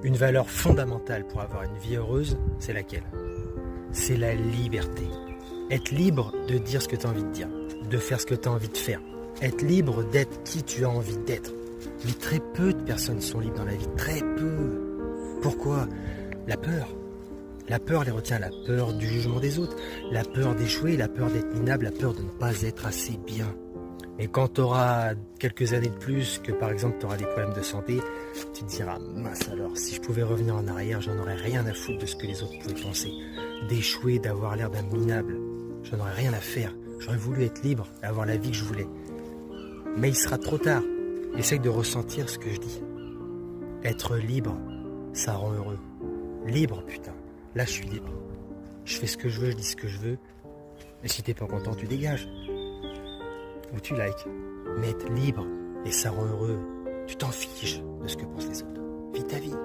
Une valeur fondamentale pour avoir une vie heureuse, c'est laquelle? C'est la liberté. Être libre de dire ce que tu as envie de dire, de faire ce que tu as envie de faire. Être libre d'être qui tu as envie d'être. Mais très peu de personnes sont libres dans la vie, très peu. Pourquoi? La peur. La peur les retient, la peur du jugement des autres, la peur d'échouer, la peur d'être minable, la peur de ne pas être assez bien. Et quand tu auras quelques années de plus, que par exemple tu auras des problèmes de santé, tu te diras, mince alors, si je pouvais revenir en arrière, j'en aurais rien à foutre de ce que les autres pouvaient penser. D'échouer, d'avoir l'air d'un minable, j'en aurais rien à faire. J'aurais voulu être libre, avoir la vie que je voulais. Mais il sera trop tard. Essaye de ressentir ce que je dis. Être libre, ça rend heureux. Libre, putain. Là, je suis libre. Je fais ce que je veux, je dis ce que je veux. Et si t'es pas content, tu dégages. Ou tu likes. Mais être libre, et ça rend heureux. Tu t'en fiches de ce que pensent les autres. Vis ta vie.